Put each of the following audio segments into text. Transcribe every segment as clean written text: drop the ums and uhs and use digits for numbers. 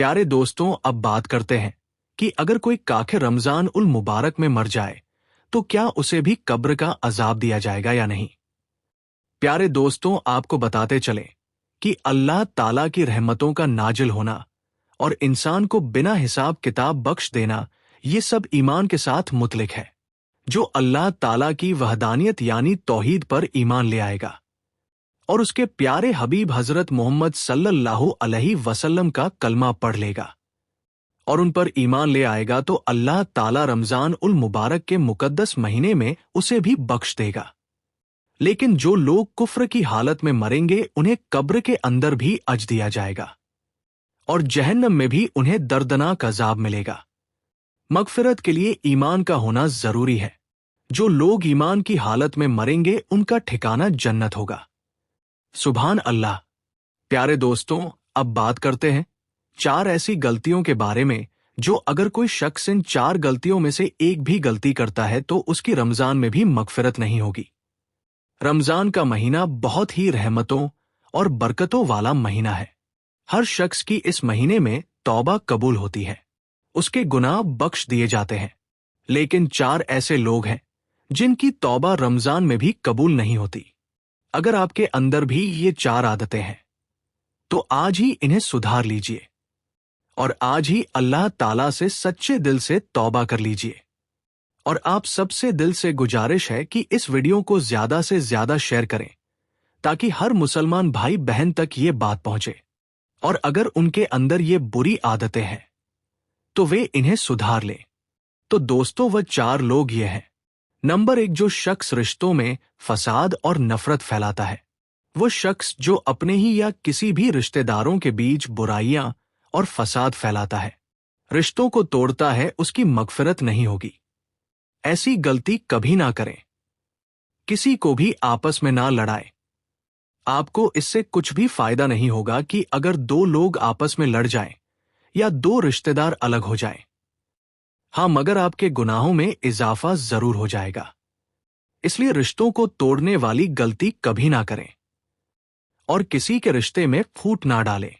پیارے دوستوں، اب بات کرتے ہیں کہ اگر کوئی کاخ رمضان المبارک میں مر جائے تو کیا اسے بھی قبر کا عذاب دیا جائے گا یا نہیں؟ پیارے دوستوں، آپ کو بتاتے چلیں کہ اللہ تعالیٰ کی رحمتوں کا نازل ہونا اور انسان کو بنا حساب کتاب بخش دینا، یہ سب ایمان کے ساتھ متعلق ہے۔ جو اللہ تعالیٰ کی وحدانیت یعنی توحید پر ایمان لے آئے گا اور اس کے پیارے حبیب حضرت محمد صلی اللہ علیہ وسلم کا کلمہ پڑھ لے گا اور ان پر ایمان لے آئے گا تو اللہ تعالیٰ رمضان المبارک کے مقدس مہینے میں اسے بھی بخش دے گا۔ لیکن جو لوگ کفر کی حالت میں مریں گے انہیں قبر کے اندر بھی اج دیا جائے گا اور جہنم میں بھی انہیں دردناک عذاب ملے گا۔ مغفرت کے لیے ایمان کا ہونا ضروری ہے۔ جو لوگ ایمان کی حالت میں مریں گے ان کا ٹھکانہ جنت ہوگا۔ سبحان اللہ۔ پیارے دوستوں، اب بات کرتے ہیں 4 ایسی غلطیوں کے بارے میں جو اگر کوئی شخص ان 4 غلطیوں میں سے ایک بھی غلطی کرتا ہے تو اس کی رمضان میں بھی مغفرت نہیں ہوگی۔ رمضان کا مہینہ بہت ہی رحمتوں اور برکتوں والا مہینہ ہے۔ ہر شخص کی اس مہینے میں توبہ قبول ہوتی ہے، اس کے گناہ بخش دیے جاتے ہیں۔ لیکن 4 ایسے لوگ ہیں جن کی توبہ رمضان میں بھی قبول نہیں ہوتی۔ اگر آپ کے اندر بھی یہ 4 عادتیں ہیں تو آج ہی انہیں سدھار لیجئے اور آج ہی اللہ تعالیٰ سے سچے دل سے توبہ کر لیجئے۔ اور آپ سب سے دل سے گزارش ہے کہ اس ویڈیو کو زیادہ سے زیادہ شیئر کریں تاکہ ہر مسلمان بھائی بہن تک یہ بات پہنچے، اور اگر ان کے اندر یہ بری عادتیں ہیں تو وہ انہیں سدھار لیں۔ تو دوستوں، وہ 4 لوگ یہ ہیں۔ نمبر 1، جو شخص رشتوں میں فساد اور نفرت پھیلاتا ہے۔ وہ شخص جو اپنے ہی یا کسی بھی رشتہ داروں کے بیچ برائیاں اور فساد پھیلاتا ہے، رشتوں کو توڑتا ہے، اس کی مغفرت نہیں ہوگی۔ ایسی غلطی کبھی نہ کریں۔ کسی کو بھی آپس میں نہ لڑائیں۔ آپ کو اس سے کچھ بھی فائدہ نہیں ہوگا کہ اگر 2 لوگ آپس میں لڑ جائیں یا 2 رشتہ دار الگ ہو جائیں۔ ہاں، مگر آپ کے گناہوں میں اضافہ ضرور ہو جائے گا۔ اس لیے رشتوں کو توڑنے والی غلطی کبھی نہ کریں اور کسی کے رشتے میں پھوٹ نہ ڈالیں۔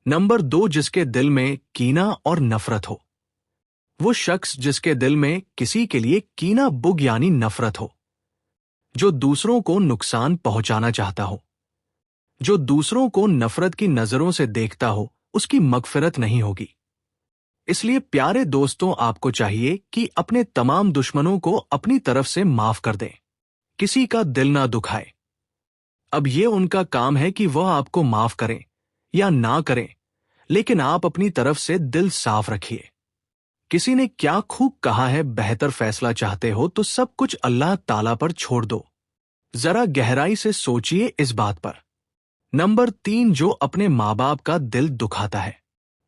نمبر 2، جس کے دل میں کینہ اور نفرت ہو۔ وہ شخص جس کے دل میں کسی کے لیے کینہ بغض یعنی نفرت ہو، جو دوسروں کو نقصان پہنچانا چاہتا ہو، جو دوسروں کو نفرت کی نظروں سے دیکھتا ہو، اس کی مغفرت نہیں ہوگی۔ اس لیے پیارے دوستوں، آپ کو چاہیے کہ اپنے تمام دشمنوں کو اپنی طرف سے معاف کر دیں، کسی کا دل نہ دکھائے۔ اب یہ ان کا کام ہے کہ وہ آپ کو معاف کریں یا نہ کریں، لیکن آپ اپنی طرف سے دل صاف رکھیے۔ کسی نے کیا خوب کہا ہے، بہتر فیصلہ چاہتے ہو تو سب کچھ اللہ تعالیٰ پر چھوڑ دو۔ ذرا گہرائی سے سوچئے اس بات پر۔ نمبر 3، جو اپنے ماں باپ کا دل دکھاتا ہے۔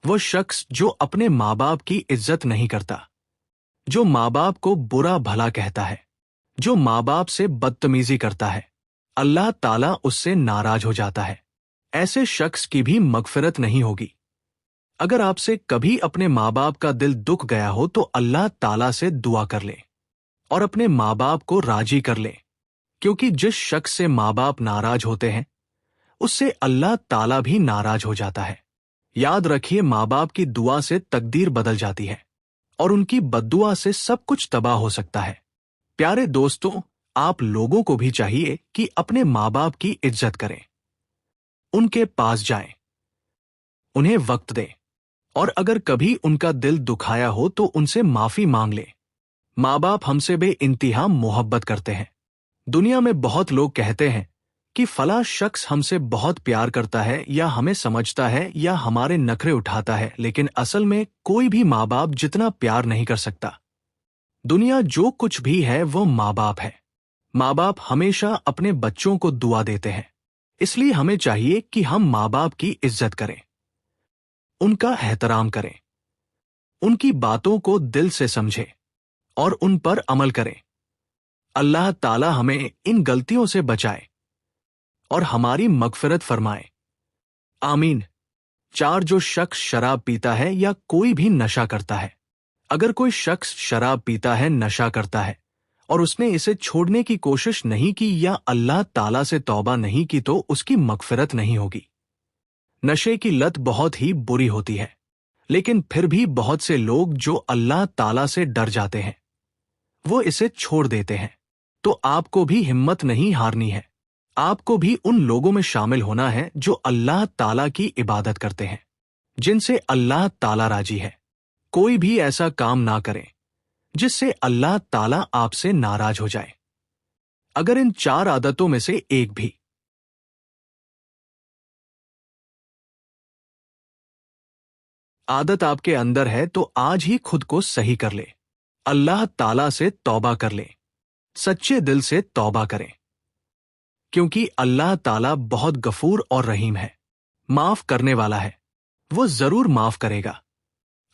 وہ شخص جو اپنے ماں باپ کی عزت نہیں کرتا، جو ماں باپ کو برا بھلا کہتا ہے، جو ماں باپ سے بدتمیزی کرتا ہے، اللہ تعالیٰ اس سے ناراض ہو جاتا ہے۔ ایسے شخص کی بھی مغفرت نہیں ہوگی۔ اگر آپ سے کبھی اپنے ماں باپ کا دل دکھ گیا ہو تو اللہ تعالیٰ سے دعا کر لیں اور اپنے ماں باپ کو راضی کر لیں، کیونکہ جس شخص سے ماں باپ ناراض ہوتے ہیں اس سے اللہ تعالیٰ بھی ناراض ہو جاتا ہے۔ یاد رکھیے، ماں باپ کی دعا سے تقدیر بدل جاتی ہے اور ان کی بددعا سے سب کچھ تباہ ہو سکتا ہے۔ پیارے دوستوں، آپ لوگوں کو بھی چاہیے کہ اپنے ماں باپ کی عزت کریں، ان کے پاس جائیں، انہیں وقت دیں، اور اگر کبھی ان کا دل دکھایا ہو تو ان سے معافی مانگ لیں۔ ماں باپ ہم سے بے انتہا محبت کرتے ہیں۔ دنیا میں بہت لوگ کہتے ہیں کہ فلاں شخص ہم سے بہت پیار کرتا ہے یا ہمیں سمجھتا ہے یا ہمارے نخرے اٹھاتا ہے، لیکن اصل میں کوئی بھی ماں باپ جتنا پیار نہیں کر سکتا۔ دنیا جو کچھ بھی ہے وہ ماں باپ ہے۔ ماں باپ ہمیشہ اپنے بچوں کو دعا دیتے ہیں، اس لیے ہمیں چاہیے کہ ہم ماں باپ کی عزت کریں، ان کا احترام کریں، ان کی باتوں کو دل سے سمجھیں اور ان پر عمل کریں۔ اللہ تعالی ہمیں ان غلطیوں سے بچائے اور ہماری مغفرت فرمائے، آمین۔ 4، جو شخص شراب پیتا ہے یا کوئی بھی نشہ کرتا ہے۔ اگر کوئی شخص شراب پیتا ہے، نشہ کرتا ہے اور اس نے اسے چھوڑنے کی کوشش نہیں کی یا اللہ تعالیٰ سے توبہ نہیں کی تو اس کی مغفرت نہیں ہوگی۔ نشے کی لت بہت ہی بری ہوتی ہے۔ لیکن پھر بھی بہت سے لوگ جو اللہ تعالیٰ سے ڈر جاتے ہیں وہ اسے چھوڑ دیتے ہیں۔ تو آپ کو بھی ہمت نہیں ہارنی ہے، آپ کو بھی ان لوگوں میں شامل ہونا ہے جو اللہ تعالیٰ کی عبادت کرتے ہیں، جن سے اللہ تعالیٰ راضی ہے۔ کوئی بھی ایسا کام نہ کریں جس سے اللہ تعالیٰ آپ سے ناراض ہو جائے۔ اگر ان 4 عادتوں میں سے ایک بھی عادت آپ کے اندر ہے تو آج ہی خود کو صحیح کر لے، اللہ تعالیٰ سے توبہ کر لیں، سچے دل سے توبہ کریں، کیونکہ اللہ تعالیٰ بہت غفور اور رحیم ہے، معاف کرنے والا ہے، وہ ضرور معاف کرے گا۔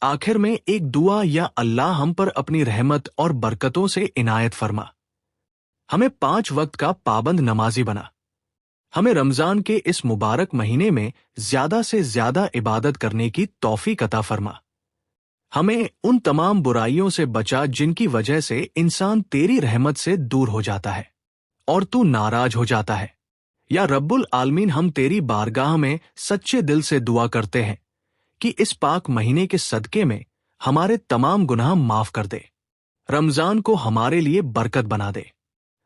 آخر میں ایک دعا، یا اللہ ہم پر اپنی رحمت اور برکتوں سے عنایت فرما، ہمیں 5 وقت کا پابند نمازی بنا، ہمیں رمضان کے اس مبارک مہینے میں زیادہ سے زیادہ عبادت کرنے کی توفیق عطا فرما، ہمیں ان تمام برائیوں سے بچا جن کی وجہ سے انسان تیری رحمت سے دور ہو جاتا ہے اور تو ناراض ہو جاتا ہے۔ یا رب العالمین، ہم تیری بارگاہ میں سچے دل سے دعا کرتے ہیں کہ اس پاک مہینے کے صدقے میں ہمارے تمام گناہ معاف کر دے، رمضان کو ہمارے لیے برکت بنا دے،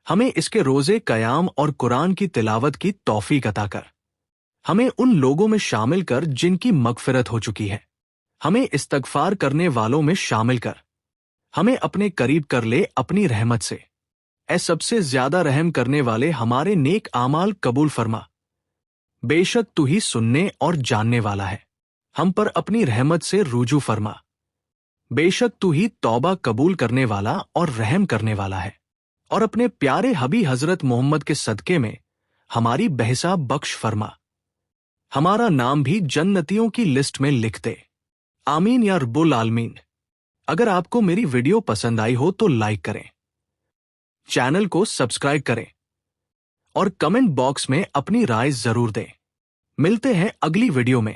ہمیں اس کے روزے قیام اور قرآن کی تلاوت کی توفیق عطا کر، ہمیں ان لوگوں میں شامل کر جن کی مغفرت ہو چکی ہے، ہمیں استغفار کرنے والوں میں شامل کر، ہمیں اپنے قریب کر لے اپنی رحمت سے۔ اے سب سے زیادہ رحم کرنے والے، ہمارے نیک اعمال قبول فرما، بے شک تو ہی سننے اور جاننے والا ہے، ہم پر اپنی رحمت سے رجوع فرما، بے شک تو ہی توبہ قبول کرنے والا اور رحم کرنے والا ہے، اور اپنے پیارے حبیب حضرت محمد کے صدقے میں ہماری بحثہ بخش فرما، ہمارا نام بھی جنتیوں کی لسٹ میں لکھ دے، آمین یا رب العالمین۔ اگر آپ کو میری ویڈیو پسند آئی ہو تو لائک کریں، چینل کو سبسکرائب کریں اور کمنٹ باکس میں اپنی رائے ضرور دیں۔ ملتے ہیں اگلی ویڈیو میں۔